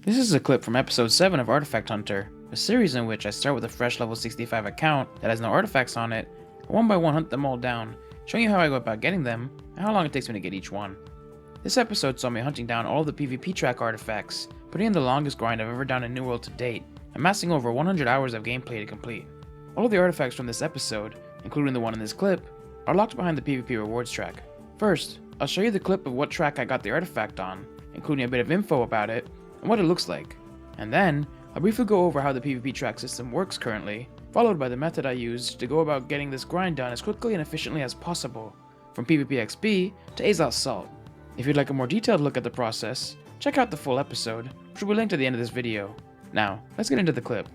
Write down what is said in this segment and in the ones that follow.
This is a clip from episode 7 of Artifact Hunter, a series in which I start with a fresh level 65 account that has no artifacts on it, and one by one hunt them all down, showing you how I go about getting them, and how long it takes me to get each one. This episode saw me hunting down all of the PvP track artifacts, putting in the longest grind I've ever done in New World to date, amassing over 100 hours of gameplay to complete. All of the artifacts from this episode, including the one in this clip, are locked behind the PvP rewards track. First, I'll show you the clip of what track I got the artifact on, including a bit of info about it, and what it looks like. And then, I'll briefly go over how the PvP track system works currently, followed by the method I used to go about getting this grind done as quickly and efficiently as possible, from PvP XP to Azoth Salt. If you'd like a more detailed look at the process, check out the full episode, which will be linked at the end of this video. Now, let's get into the clip.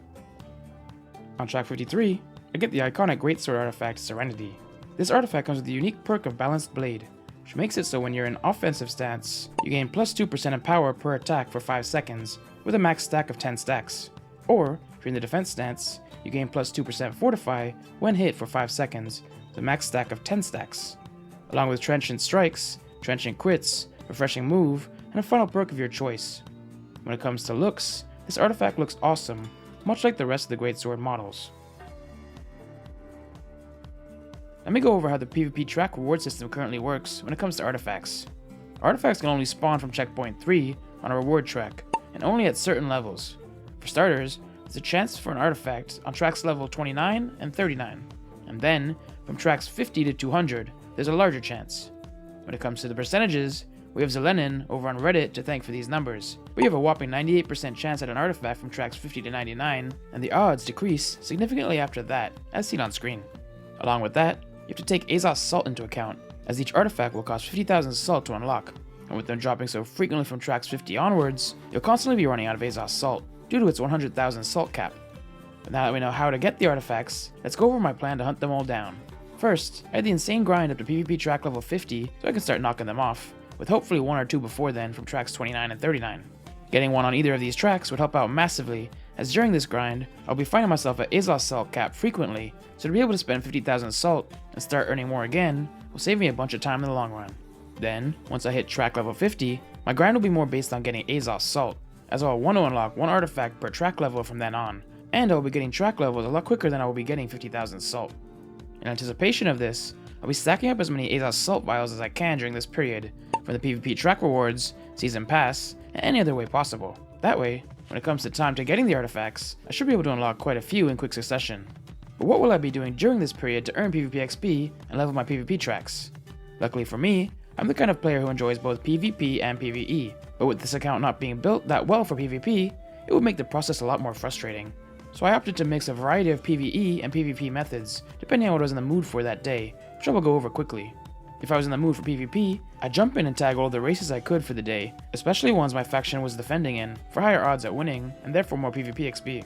On track 53, I get the iconic Greatsword artifact Serenity. This artifact comes with the unique perk of Balanced Blade, which makes it so when you're in offensive stance, you gain plus 2% in power per attack for 5 seconds, with a max stack of 10 stacks. Or, if you're in the defense stance, you gain plus 2% Fortify when hit for 5 seconds, with a max stack of 10 stacks. Along with Trenchant Strikes, Trenchant Crits, Refreshing Move, and a final perk of your choice. When it comes to looks, this artifact looks awesome, much like the rest of the Greatsword models. Let me go over how the PvP track reward system currently works when it comes to artifacts. Artifacts can only spawn from checkpoint 3 on a reward track, and only at certain levels. For starters, there's a chance for an artifact on tracks level 29 and 39, and then, from tracks 50 to 200, there's a larger chance. When it comes to the percentages, we have Zelenin over on Reddit to thank for these numbers, but you have a whopping 98% chance at an artifact from tracks 50 to 99, and the odds decrease significantly after that, as seen on screen. Along with that, you have to take Azoth Salt into account, as each artifact will cost 50,000 salt to unlock, and with them dropping so frequently from tracks 50 onwards, you'll constantly be running out of Azoth Salt, due to its 100,000 salt cap. But now that we know how to get the artifacts, let's go over my plan to hunt them all down. First, I had the insane grind up to PvP track level 50 so I can start knocking them off, with hopefully 1 or 2 before then from tracks 29 and 39. Getting one on either of these tracks would help out massively, as during this grind, I'll be finding myself at Azoth Salt cap frequently, so to be able to spend 50,000 salt and start earning more again will save me a bunch of time in the long run. Then, once I hit track level 50, my grind will be more based on getting Azoth Salt, as I'll want to unlock 1 artifact per track level from then on, and I will be getting track levels a lot quicker than I will be getting 50,000 salt. In anticipation of this, I'll be stacking up as many Azoth Salt vials as I can during this period, from the PvP track rewards, season pass, and any other way possible. That way, when it comes to time to getting the artifacts, I should be able to unlock quite a few in quick succession. But what will I be doing during this period to earn PvP XP and level my PvP tracks? Luckily for me, I'm the kind of player who enjoys both PvP and PvE, but with this account not being built that well for PvP, it would make the process a lot more frustrating. So I opted to mix a variety of PvE and PvP methods, depending on what I was in the mood for that day, which I will go over quickly. If I was in the mood for PvP, I'd jump in and tag all the races I could for the day, especially ones my faction was defending in, for higher odds at winning, and therefore more PvP XP.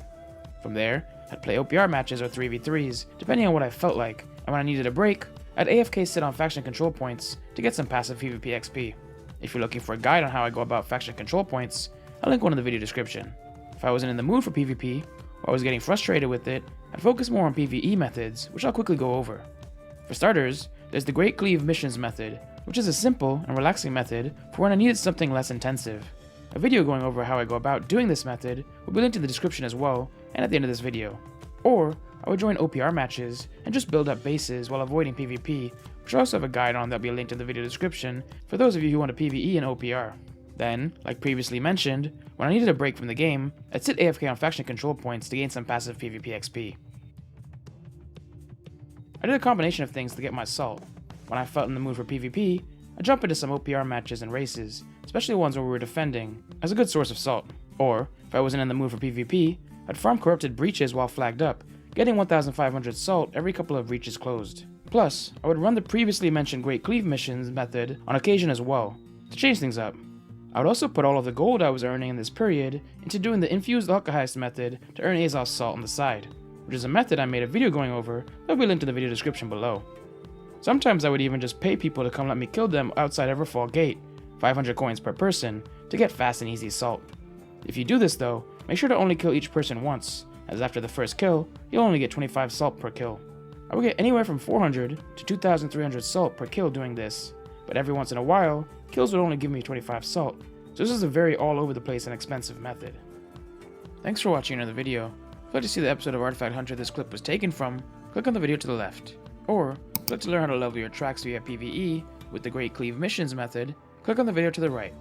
From there, I'd play OPR matches or 3v3s, depending on what I felt like, and when I needed a break, I'd AFK sit on faction control points to get some passive PvP XP. If you're looking for a guide on how I go about faction control points, I'll link one in the video description. If I wasn't in the mood for PvP, or I was getting frustrated with it, I'd focus more on PvE methods, which I'll quickly go over. For starters, there's the Great Cleave missions method, which is a simple and relaxing method for when I needed something less intensive. A video going over how I go about doing this method will be linked in the description as well, and at the end of this video. Or, I would join OPR matches and just build up bases while avoiding PvP, which I also have a guide on that will be linked in the video description for those of you who want to PvE and OPR. Then, like previously mentioned, when I needed a break from the game, I'd sit AFK on faction control points to gain some passive PvP XP. I did a combination of things to get my salt. When I felt in the mood for PvP, I'd jump into some OPR matches and races, especially ones where we were defending, as a good source of salt. Or, if I wasn't in the mood for PvP, I'd farm corrupted breaches while flagged up, getting 1,500 salt every couple of breaches closed. Plus, I would run the previously mentioned Great Cleave missions method on occasion as well, to change things up. I would also put all of the gold I was earning in this period into doing the Infused Alkahest method to earn Azoth Salt on the side, which is a method I made a video going over that will be linked in the video description below. Sometimes I would even just pay people to come let me kill them outside Everfall Gate, 500 coins per person, to get fast and easy salt. If you do this though, make sure to only kill each person once, as after the first kill, you'll only get 25 salt per kill. I would get anywhere from 400 to 2,300 salt per kill doing this, but every once in a while, kills would only give me 25 salt, so this is a very all over the place and expensive method. Thanks for watching another video. If you'd like to see the episode of Artifact Hunter this clip was taken from, click on the video to the left. Or, if you'd like to learn how to level your tracks via PvE with the Great Cleave Missions method, click on the video to the right.